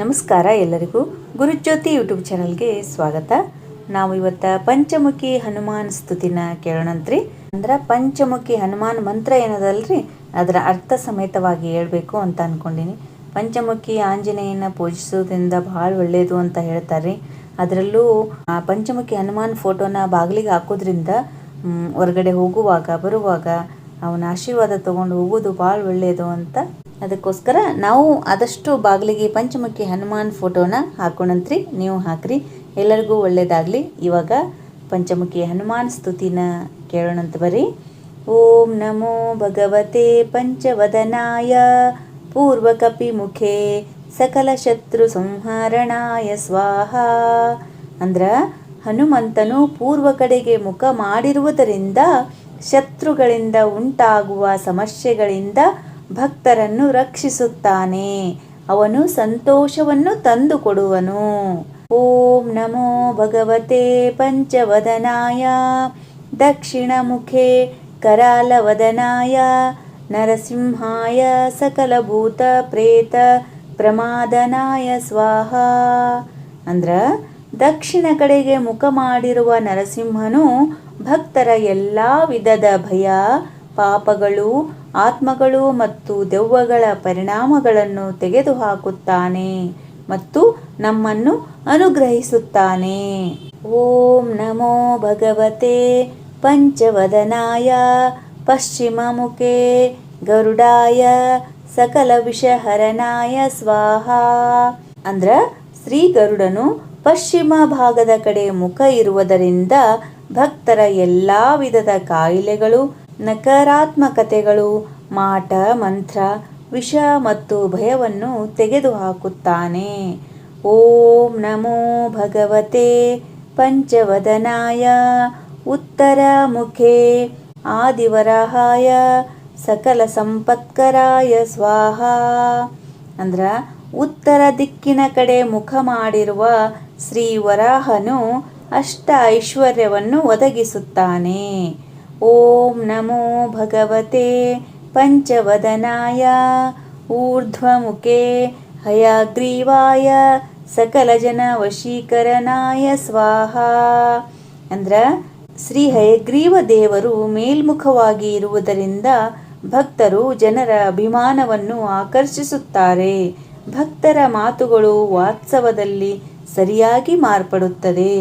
ನಮಸ್ಕಾರ ಎಲ್ಲರಿಗೂ ಗುರುಜ್ಯೋತಿ ಯೂಟ್ಯೂಬ್ ಚಾನಲ್ಗೆ ಸ್ವಾಗತ. ನಾವು ಇವತ್ತು ಪಂಚಮುಖಿ ಹನುಮಾನ್ ಸ್ತುತಿನ ಕೇಳೋಣಂತ್ರಿ. ಅಂದ್ರೆ ಪಂಚಮುಖಿ ಹನುಮಾನ್ ಮಂತ್ರ ಏನದಲ್ರಿ ಅದರ ಅರ್ಥ ಸಮೇತವಾಗಿ ಹೇಳ್ಬೇಕು ಅಂತ ಅನ್ಕೊಂಡಿನಿ. ಪಂಚಮುಖಿ ಆಂಜನೇಯನ ಪೂಜಿಸೋದ್ರಿಂದ ಬಹಳ ಒಳ್ಳೆಯದು ಅಂತ ಹೇಳ್ತಾರೆ. ಅದರಲ್ಲೂ ಪಂಚಮುಖಿ ಹನುಮಾನ್ ಫೋಟೋನ ಬಾಗಿಲಿಗೆ ಹಾಕೋದ್ರಿಂದ ಹೊರಗಡೆ ಹೋಗುವಾಗ ಬರುವಾಗ ಅವನ ಆಶೀರ್ವಾದ ತಗೊಂಡು ಹೋಗೋದು ಭಾಳ ಒಳ್ಳೆಯದು ಅಂತ. ಅದಕ್ಕೋಸ್ಕರ ನಾವು ಆದಷ್ಟು ಬಾಗಿಲಿಗೆ ಪಂಚಮುಖಿ ಹನುಮಾನ್ ಫೋಟೋನ ಹಾಕೋಣಂತ್ರಿ. ನೀವು ಹಾಕ್ರಿ, ಎಲ್ಲರಿಗೂ ಒಳ್ಳೇದಾಗಲಿ. ಇವಾಗ ಪಂಚಮುಖಿ ಹನುಮಾನ್ ಸ್ತುತಿನ ಕೇಳೋಣಂತ ಬರ್ರಿ. ಓಂ ನಮೋ ಭಗವತೆ ಪಂಚವದನಾಯ ಪೂರ್ವಕಪಿಮುಖೇ ಸಕಲ ಶತ್ರು ಸಂಹರಣಾಯ ಸ್ವಾಹ. ಅಂದ್ರ ಹನುಮಂತನು ಪೂರ್ವ ಕಡೆಗೆ ಮುಖ ಮಾಡಿರುವುದರಿಂದ ಶತ್ರುಗಳಿಂದ ಉಂಟಾಗುವ ಸಮಸ್ಯೆಗಳಿಂದ ಭಕ್ತರನ್ನು ರಕ್ಷಿಸುತ್ತಾನೆ. ಅವನು ಸಂತೋಷವನ್ನು ತಂದು ಕೊಡುವನು. ಓಂ ನಮೋ ಭಗವತೆ ಪಂಚವದನಾಯ ದಕ್ಷಿಣಮುಖೇ ಕರಾಲವದನಾಯ ನರಸಿಂಹಾಯ ಸಕಲಭೂತ ಪ್ರೇತ ಪ್ರಮಾದನಾಯ ಸ್ವಾಹ. ಅಂದ್ರ ದಕ್ಷಿಣ ಕಡೆಗೆ ಮುಖ ಮಾಡಿರುವ ನರಸಿಂಹನು ಭಕ್ತರ ಎಲ್ಲ ವಿಧದ ಭಯ, ಪಾಪಗಳು, ಆತ್ಮಗಳು ಮತ್ತು ದೆವ್ವಗಳ ಪರಿಣಾಮಗಳನ್ನು ತೆಗೆದುಹಾಕುತ್ತಾನೆ ಮತ್ತು ನಮ್ಮನ್ನು ಅನುಗ್ರಹಿಸುತ್ತಾನೆ. ಓಂ ನಮೋ ಭಗವತೆ ಪಂಚವದನಾಯ ಪಶ್ಚಿಮಮುಖೇ ಗರುಡಾಯ ಸಕಲ ವಿಷಹರನಾಯ ಸ್ವಾಹ. ಅಂದ್ರ ಶ್ರೀ ಗರುಡನು ಪಶ್ಚಿಮ ಭಾಗದ ಕಡೆ ಮುಖ ಇರುವುದರಿಂದ ಭಕ್ತರ ಎಲ್ಲ ವಿಧದ ಕಾಯಿಲೆಗಳು, ನಕಾರಾತ್ಮಕತೆಗಳು, ಮಾಟ ಮಂತ್ರ, ವಿಷ ಮತ್ತು ಭಯವನ್ನು ತೆಗೆದುಹಾಕುತ್ತಾನೆ. ಓಂ ನಮೋ ಭಗವತೆ ಪಂಚವದನಾಯ ಉತ್ತರಮುಖೇ ಆದಿವರಾಹಾಯ ಸಕಲ ಸಂಪತ್ಕರಾಯ ಸ್ವಾಹ. ಅಂದ್ರ ಉತ್ತರ ದಿಕ್ಕಿನ ಕಡೆ ಮುಖ ಮಾಡಿರುವ ಶ್ರೀ ವರಾಹನು ಅಷ್ಟ ಐಶ್ವರ್ಯವನ್ನು ಒದಗಿಸುತ್ತಾನೆ. ಓಂ ನಮೋ ಭಗವತೆ ಪಂಚವದನಾಯ ಊರ್ಧ್ವಮುಖೇ ಹಯಗ್ರೀವಾಯ ಸಕಲ ಜನ ವಶೀಕರಣಾಯ ಸ್ವಾಹ. ಅಂದ್ರ ಶ್ರೀ ಹಯಗ್ರೀವ ದೇವರು ಮೇಲ್ಮುಖವಾಗಿ ಇರುವುದರಿಂದ ಭಕ್ತರು ಜನರ ಅಭಿಮಾನವನ್ನು ಆಕರ್ಷಿಸುತ್ತಾರೆ. ಭಕ್ತರ ಮಾತುಗಳು ವಾಸ್ತವದಲ್ಲಿ ಸರಿಯಾಗಿ ಮಾರ್ಪಡುತ್ತದೆ.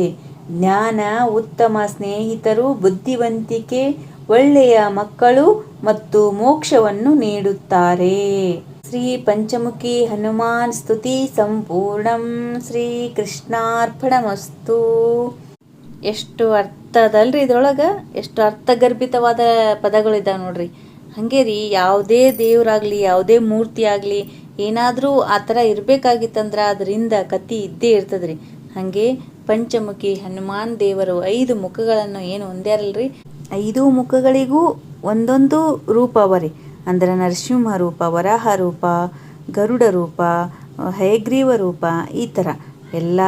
ಜ್ಞಾನ, ಉತ್ತಮ ಸ್ನೇಹಿತರು, ಬುದ್ಧಿವಂತಿಕೆ, ಒಳ್ಳೆಯ ಮಕ್ಕಳು ಮತ್ತು ಮೋಕ್ಷವನ್ನು ನೀಡುತ್ತಾರೆ. ಶ್ರೀ ಪಂಚಮುಖಿ ಹನುಮಾನ್ ಸ್ತುತಿ ಸಂಪೂರ್ಣಂ. ಶ್ರೀ ಕೃಷ್ಣಾರ್ಪಣಮಸ್ತು. ಎಷ್ಟು ಅರ್ಥ ಅದಲ್ರಿ ಇದ್ರೊಳಗೆ, ಎಷ್ಟು ಅರ್ಥಗರ್ಭಿತವಾದ ಪದಗಳಿದ್ದಾವೆ ನೋಡ್ರಿ. ಹಾಗೆ ರೀ, ಯಾವುದೇ ದೇವರಾಗಲಿ ಯಾವುದೇ ಮೂರ್ತಿ ಆಗಲಿ ಏನಾದರೂ ಆ ಥರ ಇರಬೇಕಾಗಿತ್ತಂದ್ರೆ ಅದರಿಂದ ಕತಿ ಇದ್ದೇ ಇರ್ತದ್ರಿ. ಹಾಗೆ ಪಂಚಮುಖಿ ಹನುಮಾನ್ ದೇವರು 5 ಮುಖಗಳನ್ನು ಏನು ಹೊಂದ್ಯಾರಲ್ರಿ, 5 ಮುಖಗಳಿಗೂ ಒಂದೊಂದು ರೂಪ ಅವರಿ. ಅಂದ್ರೆ ನರಸಿಂಹ ರೂಪ, ವರಾಹ ರೂಪ, ಗರುಡ ರೂಪ, ಹಯಗ್ರೀವ ರೂಪ, ಈ ಥರ ಎಲ್ಲ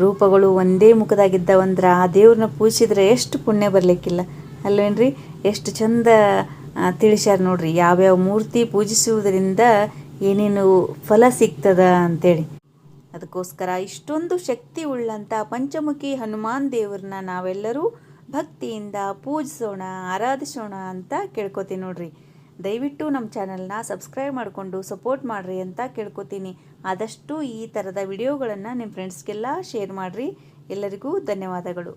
ರೂಪಗಳು ಒಂದೇ ಮುಖದಾಗಿದ್ದಾವಂದ್ರೆ ಆ ದೇವ್ರನ್ನ ಪೂಜಿಸಿದ್ರೆ ಎಷ್ಟು ಪುಣ್ಯ ಬರಲಿಕ್ಕಿಲ್ಲ ಅಲ್ವೇನ್ರಿ. ಎಷ್ಟು ಚಂದ ತಿಳಿಸ್ಯಾರ ನೋಡ್ರಿ, ಯಾವ್ಯಾವ ಮೂರ್ತಿ ಪೂಜಿಸುವುದರಿಂದ ಏನೇನು ಫಲ ಸಿಗ್ತದ ಅಂತೇಳಿ. ಅದಕ್ಕೋಸ್ಕರ ಇಷ್ಟೊಂದು ಶಕ್ತಿ ಉಳ್ಳಂಥ ಪಂಚಮುಖಿ ಹನುಮಾನ್ ದೇವ್ರನ್ನ ನಾವೆಲ್ಲರೂ ಭಕ್ತಿಯಿಂದ ಪೂಜಿಸೋಣ, ಆರಾಧಿಸೋಣ ಅಂತ ಕೇಳ್ಕೊತೀನಿ ನೋಡ್ರಿ. ದಯವಿಟ್ಟು ನಮ್ಮ ಚಾನಲ್ನ ಸಬ್ಸ್ಕ್ರೈಬ್ ಮಾಡಿಕೊಂಡು ಸಪೋರ್ಟ್ ಮಾಡಿರಿ ಅಂತ ಕೇಳ್ಕೊತೀನಿ. ಆದಷ್ಟು ಈ ಥರದ ವಿಡಿಯೋಗಳನ್ನು ನಿಮ್ಮ ಫ್ರೆಂಡ್ಸ್ಗೆಲ್ಲ ಶೇರ್ ಮಾಡಿರಿ. ಎಲ್ಲರಿಗೂ ಧನ್ಯವಾದಗಳು.